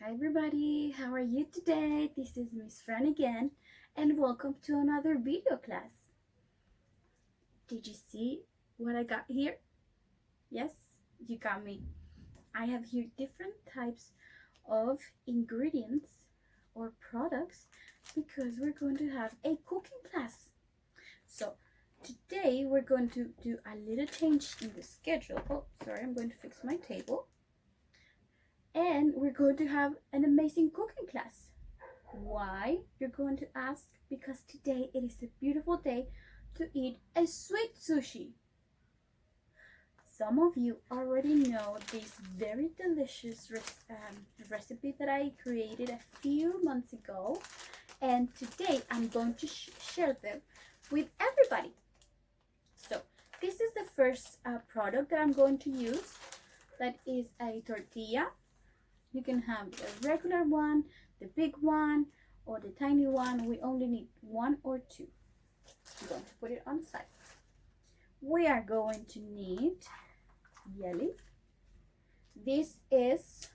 Hi everybody, how are you today? This is Ms Fran again and welcome to another video class. Did you see what I got here? Yes, you got me. I have here different types of ingredients or products because we're going to have a cooking class. So today we're going to do a little change in the schedule. Oh, sorry, I'm going to fix my table. And we're going to have an amazing cooking class. Why, you're going to ask? Because today it is a beautiful day to eat a sweet sushi. Some of you already know this very delicious recipe that I created a few months ago, and today I'm going to share them with everybody. So this is the first product that I'm going to use. That is a tortilla. You can have the regular one, the big one, or the tiny one. We only need one or two. I'm going to put it on the side. We are going to need jelly. This is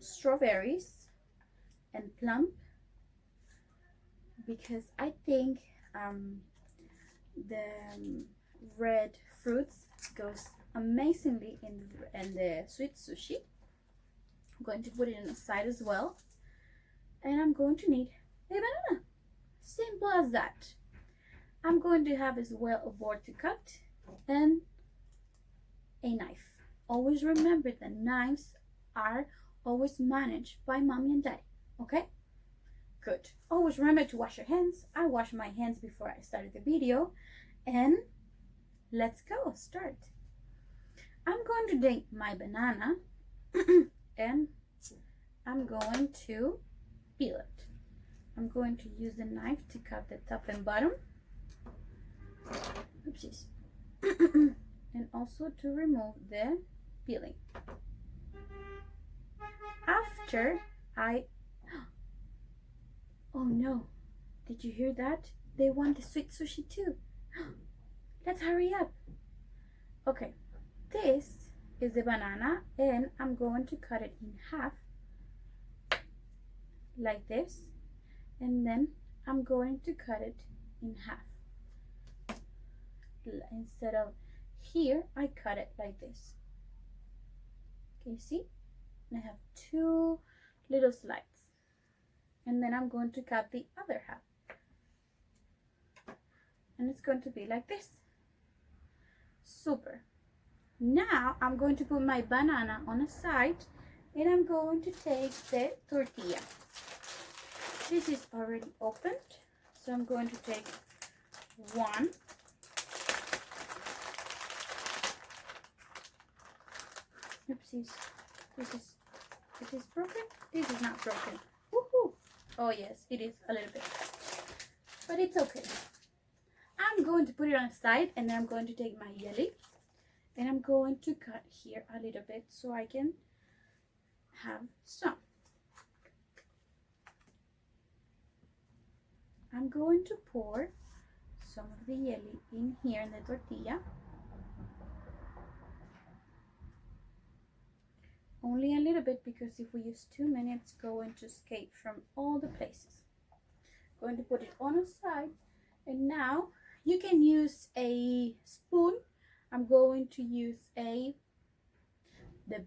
strawberries and plum, because I think the red fruits goes amazingly in the sweet sushi. I'm going to put it on the side as well. And I'm going to need a banana. Simple as that. I'm going to have as well a board to cut and a knife. Always remember that knives are always managed by mommy and daddy. Okay? Good. Always remember to wash your hands. I washed my hands before I started the video. And let's go. Start. I'm going to take my banana and I'm going to peel it. I'm going to use the knife to cut the top and bottom. Oopsies. And also to remove the peeling. After oh no, did you hear that? They want the sweet sushi too. Let's hurry up. Okay, this is the banana and I'm going to cut it in half like this, and then I'm going to cut it in half. Instead of here, I cut it like this. Can you see? I have two little slides, and then I'm going to cut the other half, and it's going to be like this. Super. Now I'm going to put my banana on a side, and I'm going to take the tortilla. This is already opened, so I'm going to take one. Oopsies. This is broken. This is not broken. Woohoo! Oh yes, it is a little bit, but it's okay. I'm going to put it on the side, and then I'm going to take my jelly, and I'm going to cut here a little bit so I can have some. I'm going to pour some of the jelly in here in the tortilla. Only a little bit, because if we use too many, it's going to escape from all the places. Going to put it on a side, and now you can use a spoon. I'm going to use the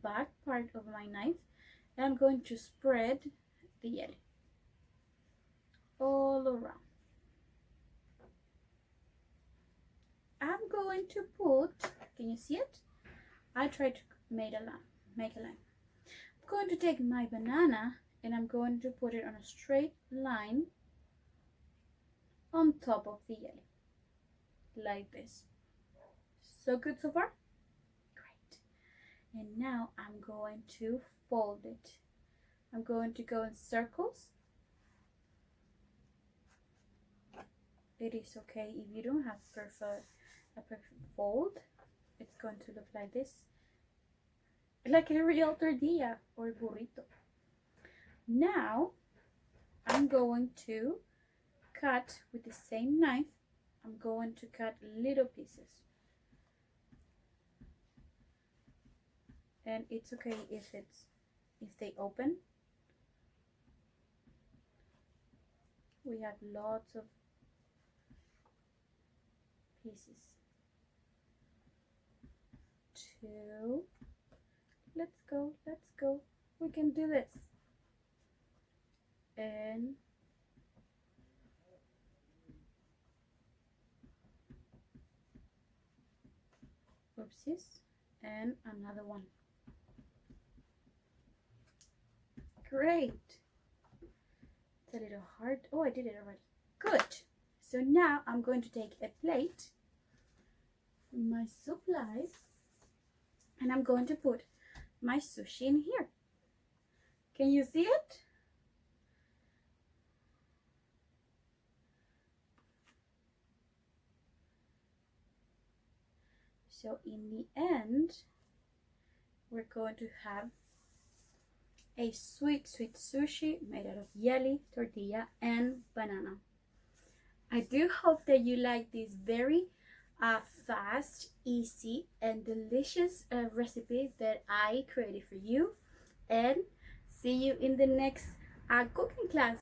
back part of my knife, and I'm going to spread the jelly all around. I'm going to put, can you see it? I tried to make a line. I'm going to take my banana and I'm going to put it on a straight line on top of the jelly, like this. So good so far? Great. And now I'm going to fold it. I'm going to go in circles. It is okay if you don't have a perfect fold. It's going to look like this, like a real tortilla or burrito. Now I'm going to cut with the same knife. I'm going to cut little pieces, and it's okay if they open. have lots of pieces. 2. Let's go, let's go. We can do this. And oopsies, and another one. Great. It's a little hard. Oh, I did it already. Good. So now I'm going to take a plate, my supplies, and I'm going to put my sushi in here. Can you see it? So in the end, we're going to have a sweet sushi made out of jelly, tortilla, and banana. I do hope that you like this very fast, easy, and delicious recipe that I created for you. And see you in the next cooking class.